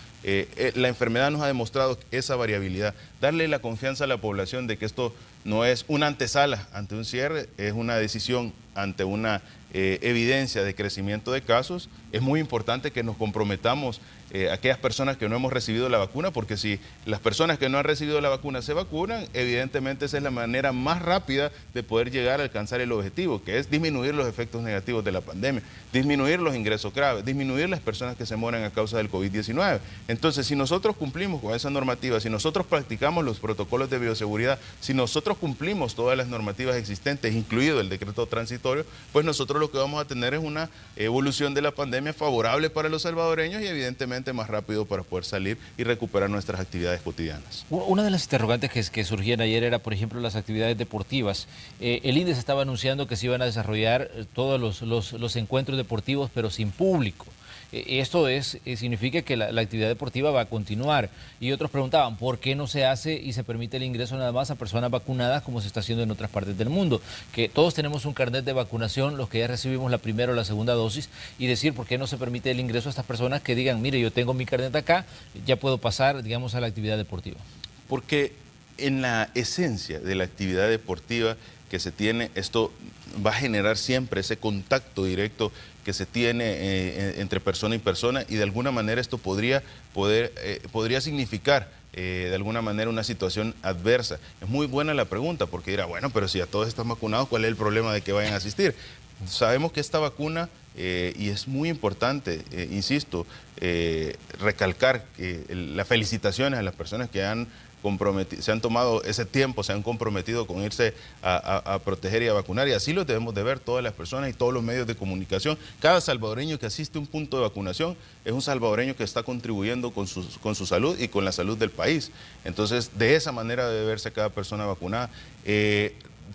La enfermedad nos ha demostrado esa variabilidad. Darle la confianza a la población de que esto no es una antesala ante un cierre, es una decisión ante una evidencia de crecimiento de casos. Es muy importante que nos comprometamos aquellas personas que no hemos recibido la vacuna, porque si las personas que no han recibido la vacuna se vacunan, evidentemente esa es la manera más rápida de poder llegar a alcanzar el objetivo, que es disminuir los efectos negativos de la pandemia, disminuir los ingresos graves, disminuir las personas que se mueren a causa del COVID-19. Entonces, si nosotros cumplimos con esa normativa, si nosotros practicamos los protocolos de bioseguridad, si nosotros cumplimos todas las normativas existentes, incluido el decreto transitorio, pues nosotros lo que vamos a tener es una evolución de la pandemia favorable para los salvadoreños y evidentemente más rápido para poder salir y recuperar nuestras actividades cotidianas. Una de las interrogantes que surgían ayer era, por ejemplo, las actividades deportivas. El INDES estaba anunciando que se iban a desarrollar todos los encuentros deportivos, pero sin público. Esto significa que la actividad deportiva va a continuar. Y otros preguntaban, ¿por qué no se hace y se permite el ingreso nada más a personas vacunadas como se está haciendo en otras partes del mundo? Que todos tenemos un carnet de vacunación, los que ya recibimos la primera o la segunda dosis, y decir, ¿por qué no se permite el ingreso a estas personas que digan, mire, yo tengo mi carnet acá, ya puedo pasar, digamos, a la actividad deportiva? Porque en la esencia de la actividad deportiva que se tiene, esto va a generar siempre ese contacto directo que se tiene entre persona y persona, y de alguna manera esto podría significar de alguna manera una situación adversa. Es muy buena la pregunta, porque dirá, bueno, pero si ya todos están vacunados, ¿cuál es el problema de que vayan a asistir? Sabemos que esta vacuna, y es muy importante, insisto, recalcar las felicitaciones a las personas que se han tomado ese tiempo, se han comprometido con irse a proteger y a vacunar, y así lo debemos de ver todas las personas y todos los medios de comunicación. Cada salvadoreño que asiste a un punto de vacunación es un salvadoreño que está contribuyendo con su salud y con la salud del país. Entonces, de esa manera debe verse cada persona vacunada.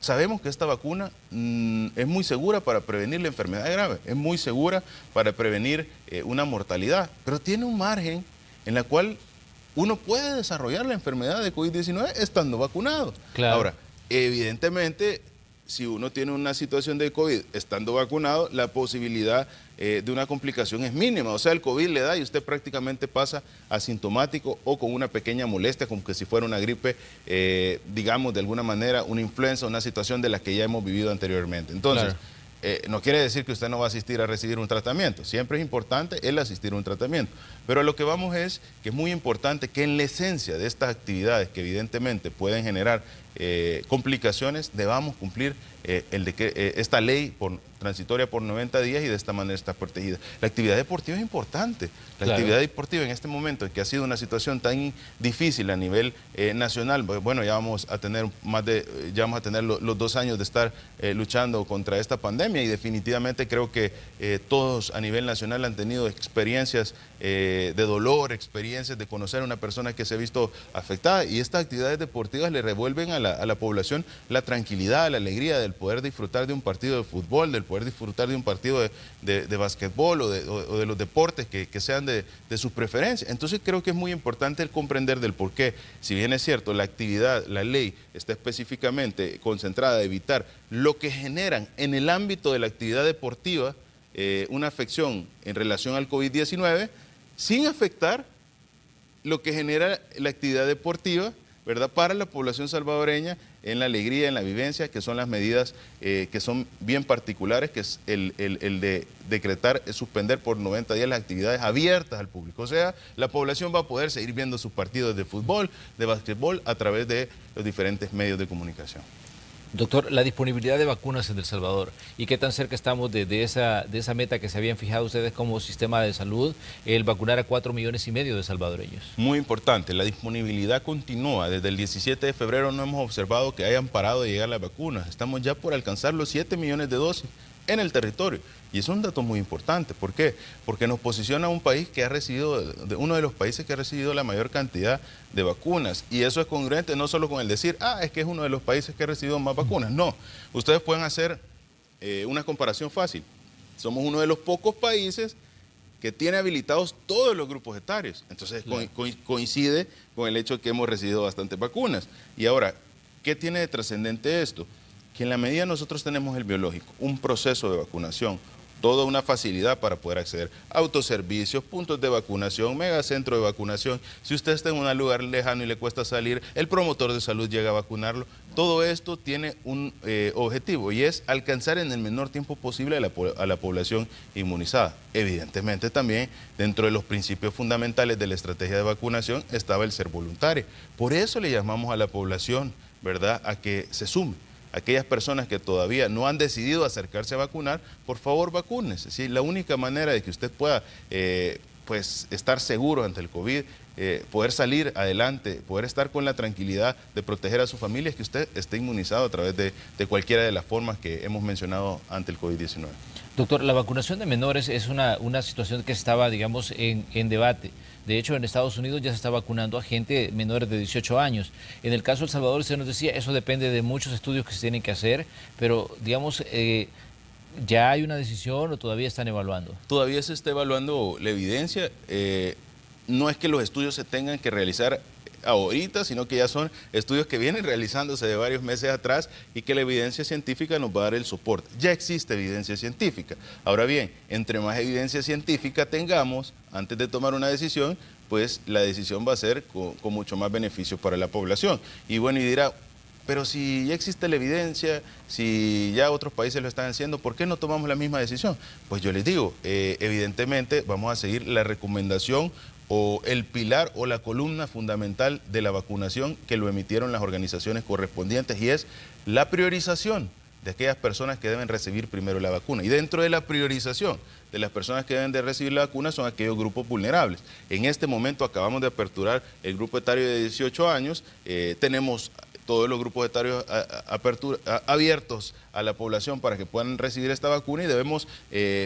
Sabemos que esta vacuna es muy segura para prevenir la enfermedad grave, es muy segura para prevenir una mortalidad, pero tiene un margen en la cual uno puede desarrollar la enfermedad de COVID-19 estando vacunado. Claro. Ahora, evidentemente, si uno tiene una situación de COVID estando vacunado, la posibilidad de una complicación es mínima. O sea, el COVID le da y usted prácticamente pasa asintomático o con una pequeña molestia, como que si fuera una gripe, digamos, de alguna manera, una influenza, una situación de la que ya hemos vivido anteriormente. Entonces, claro, no quiere decir que usted no va a asistir a recibir un tratamiento. Siempre es importante el asistir a un tratamiento. Pero a lo que vamos es que es muy importante que en la esencia de estas actividades que evidentemente pueden generar complicaciones, debamos cumplir esta ley transitoria por 90 días y de esta manera está protegida. La actividad deportiva es importante. La actividad deportiva en este momento, en que ha sido una situación tan difícil a nivel nacional, bueno, ya vamos a tener los 2 años de estar luchando contra esta pandemia, y definitivamente creo que todos a nivel nacional han tenido experiencias de dolor, experiencias de conocer a una persona que se ha visto afectada, y estas actividades deportivas le revuelven a la población la tranquilidad, la alegría del poder disfrutar de un partido de fútbol, del poder disfrutar de un partido de basquetbol o de los deportes que sean de su preferencia. Entonces creo que es muy importante el comprender del por qué, si bien es cierto, la actividad, la ley está específicamente concentrada a evitar lo que generan en el ámbito de la actividad deportiva una afección en relación al COVID-19, sin afectar lo que genera la actividad deportiva, ¿verdad?, para la población salvadoreña, en la alegría, en la vivencia, que son las medidas que son bien particulares, que es el de decretar, suspender por 90 días las actividades abiertas al público. O sea, la población va a poder seguir viendo sus partidos de fútbol, de básquetbol, a través de los diferentes medios de comunicación. Doctor, la disponibilidad de vacunas en El Salvador, ¿y qué tan cerca estamos de esa meta que se habían fijado ustedes como sistema de salud, el vacunar a 4,5 millones de salvadoreños? Muy importante, la disponibilidad continúa. Desde el 17 de febrero no hemos observado que hayan parado de llegar las vacunas. Estamos ya por alcanzar los 7 millones de dosis en el territorio. Y es un dato muy importante. ¿Por qué? Porque nos posiciona a un país que ha recibido, uno de los países que ha recibido la mayor cantidad de vacunas. Y eso es congruente no solo con el decir, es que es uno de los países que ha recibido más vacunas. No, ustedes pueden hacer una comparación fácil. Somos uno de los pocos países que tiene habilitados todos los grupos etarios. Entonces coincide con el hecho de que hemos recibido bastantes vacunas. Y ahora, ¿qué tiene de trascendente esto? Que en la medida nosotros tenemos el biológico, un proceso de vacunación, toda una facilidad para poder acceder a autoservicios, puntos de vacunación, megacentro de vacunación. Si usted está en un lugar lejano y le cuesta salir, el promotor de salud llega a vacunarlo. Todo esto tiene un objetivo, y es alcanzar en el menor tiempo posible a la población inmunizada. Evidentemente también dentro de los principios fundamentales de la estrategia de vacunación estaba el ser voluntario. Por eso le llamamos a la población, ¿verdad?, a que se sume. Aquellas personas que todavía no han decidido acercarse a vacunar, por favor vacúnense. ¿Sí? La única manera de que usted pueda pues, estar seguro ante el COVID, poder salir adelante, poder estar con la tranquilidad de proteger a su familia, es que usted esté inmunizado a través de cualquiera de las formas que hemos mencionado ante el COVID-19. Doctor, la vacunación de menores es una situación que estaba, digamos, en debate. De hecho, en Estados Unidos ya se está vacunando a gente menores de 18 años. En el caso de El Salvador, se nos decía, eso depende de muchos estudios que se tienen que hacer, pero, digamos, ¿Ya hay una decisión o todavía están evaluando? Todavía se está evaluando la evidencia. No es que los estudios se tengan que realizar ahorita, sino que ya son estudios que vienen realizándose de varios meses atrás y que la evidencia científica nos va a dar el soporte. Ya existe evidencia científica. Ahora bien, entre más evidencia científica tengamos antes de tomar una decisión, pues la decisión va a ser con mucho más beneficio para la población. Y bueno, y dirá, pero si ya existe la evidencia, si ya otros países lo están haciendo, ¿por qué no tomamos la misma decisión? Pues yo les digo, evidentemente vamos a seguir la recomendación o el pilar o la columna fundamental de la vacunación que lo emitieron las organizaciones correspondientes, y es la priorización de aquellas personas que deben recibir primero la vacuna. Y dentro de la priorización de las personas que deben de recibir la vacuna son aquellos grupos vulnerables. En este momento acabamos de aperturar el grupo etario de 18 años, tenemos todos los grupos etarios abiertos a la población para que puedan recibir esta vacuna, y debemos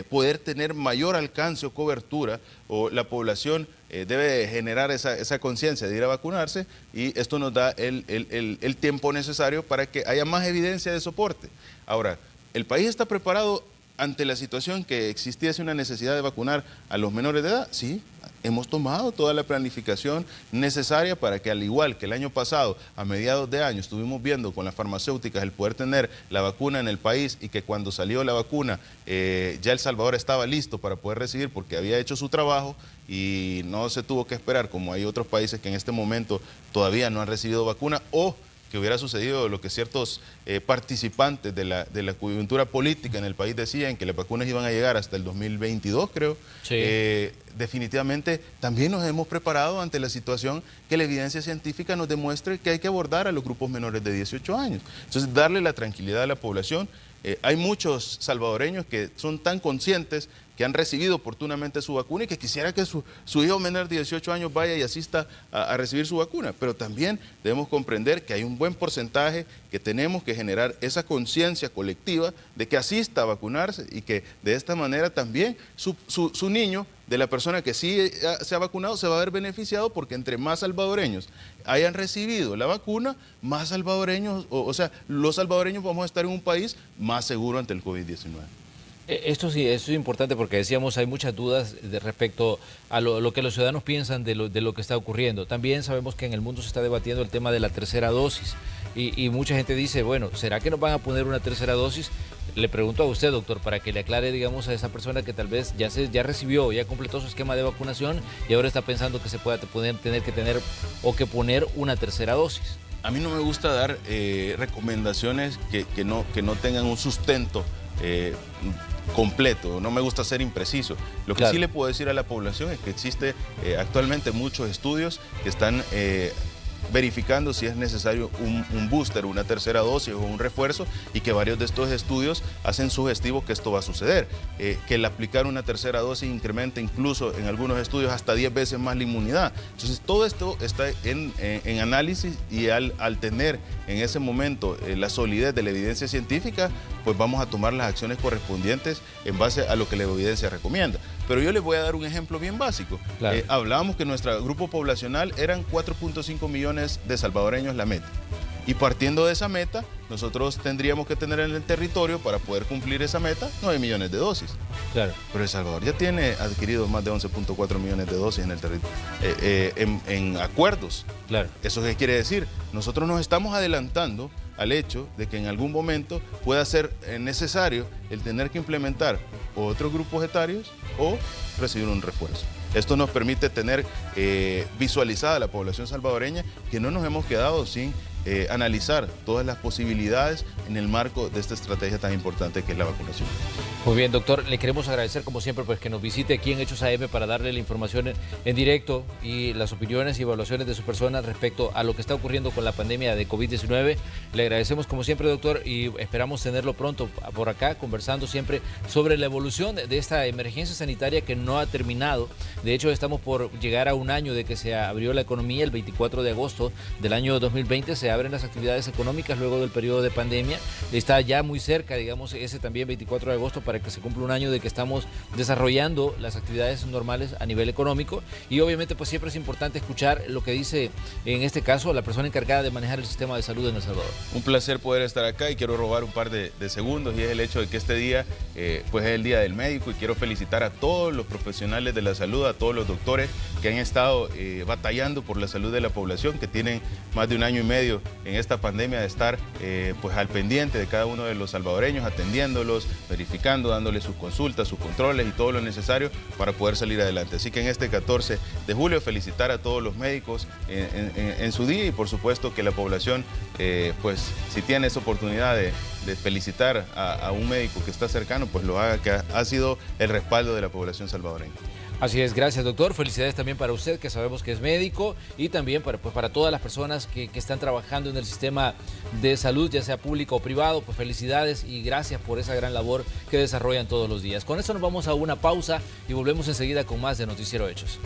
poder tener mayor alcance o cobertura, o la población debe generar esa conciencia de ir a vacunarse, y esto nos da el tiempo necesario para que haya más evidencia de soporte. Ahora, ¿el país está preparado ante la situación que existiese una necesidad de vacunar a los menores de edad? Sí. Hemos tomado toda la planificación necesaria para que, al igual que el año pasado, a mediados de año, estuvimos viendo con las farmacéuticas el poder tener la vacuna en el país, y que cuando salió la vacuna ya El Salvador estaba listo para poder recibir porque había hecho su trabajo y no se tuvo que esperar, como hay otros países que en este momento todavía no han recibido vacuna, o que hubiera sucedido lo que ciertos participantes de la coyuntura política en el país decían, que las vacunas iban a llegar hasta el 2022, creo. Sí. Definitivamente también nos hemos preparado ante la situación que la evidencia científica nos demuestre que hay que abordar a los grupos menores de 18 años. Entonces, darle la tranquilidad a la población. Hay muchos salvadoreños que son tan conscientes, que han recibido oportunamente su vacuna, y que quisiera que su hijo menor de 18 años vaya y asista a recibir su vacuna. Pero también debemos comprender que hay un buen porcentaje que tenemos que generar esa conciencia colectiva de que asista a vacunarse, y que de esta manera también su niño, de la persona que sí se ha vacunado, se va a ver beneficiado, porque entre más salvadoreños hayan recibido la vacuna, más salvadoreños, o sea, los salvadoreños vamos a estar en un país más seguro ante el COVID-19. Esto sí, eso es importante, porque decíamos, hay muchas dudas respecto a lo que los ciudadanos piensan de lo que está ocurriendo. También sabemos que en el mundo se está debatiendo el tema de la tercera dosis, y mucha gente dice, bueno, ¿será que nos van a poner una tercera dosis? Le pregunto a usted, doctor, para que le aclare, digamos, a esa persona que tal vez ya recibió, ya completó su esquema de vacunación y ahora está pensando que se pueda tener que poner una tercera dosis. A mí no me gusta dar recomendaciones que no tengan un sustento completo, no me gusta ser impreciso. Lo que sí le puedo decir a la población es que existe actualmente muchos estudios que están verificando si es necesario un booster, una tercera dosis o un refuerzo, y que varios de estos estudios hacen sugestivo que esto va a suceder, que el aplicar una tercera dosis incrementa incluso en algunos estudios hasta 10 veces más la inmunidad. Entonces, todo esto está en análisis, y al tener en ese momento la solidez de la evidencia científica, pues vamos a tomar las acciones correspondientes en base a lo que la evidencia recomienda. Pero yo les voy a dar un ejemplo bien básico. Claro. Hablábamos que nuestro grupo poblacional eran 4.5 millones de salvadoreños la meta. Y partiendo de esa meta, nosotros tendríamos que tener en el territorio, para poder cumplir esa meta, 9 millones de dosis. Claro. Pero El Salvador ya tiene adquirido más de 11.4 millones de dosis en el territorio, en acuerdos. Claro. ¿Eso qué quiere decir? Nosotros nos estamos adelantando al hecho de que en algún momento pueda ser necesario el tener que implementar otros grupos etarios o recibir un refuerzo. Esto nos permite tener visualizada la población salvadoreña, que no nos hemos quedado sin analizar todas las posibilidades en el marco de esta estrategia tan importante que es la vacunación. Muy bien, doctor, le queremos agradecer como siempre, pues, que nos visite aquí en Hechos AM para darle la información en directo y las opiniones y evaluaciones de su persona respecto a lo que está ocurriendo con la pandemia de COVID-19. Le agradecemos como siempre, doctor, y esperamos tenerlo pronto por acá, conversando siempre sobre la evolución de esta emergencia sanitaria que no ha terminado. De hecho, estamos por llegar a un año de que se abrió la economía. El 24 de agosto del año 2020 se abren las actividades económicas luego del periodo de pandemia. Está ya muy cerca, digamos, ese también 24 de agosto para para que se cumpla un año de que estamos desarrollando las actividades normales a nivel económico, y obviamente pues siempre es importante escuchar lo que dice en este caso la persona encargada de manejar el sistema de salud en El Salvador. Un placer poder estar acá y quiero robar un par de segundos, y es el hecho de que este día pues es el Día del Médico, y quiero felicitar a todos los profesionales de la salud, a todos los doctores que han estado batallando por la salud de la población, que tienen más de un año y medio en esta pandemia de estar pues al pendiente de cada uno de los salvadoreños, atendiéndolos, verificando, dándoles sus consultas, sus controles y todo lo necesario para poder salir adelante. Así que en este 14 de julio felicitar a todos los médicos en su día, y por supuesto que la población pues si tiene esa oportunidad de felicitar a un médico que está cercano, pues lo haga, que ha sido el respaldo de la población salvadoreña. Así es, gracias doctor, felicidades también para usted, que sabemos que es médico, y también para todas las personas que están trabajando en el sistema de salud, ya sea público o privado, pues felicidades y gracias por esa gran labor que desarrollan todos los días. Con esto nos vamos a una pausa y volvemos enseguida con más de Noticiero Hechos.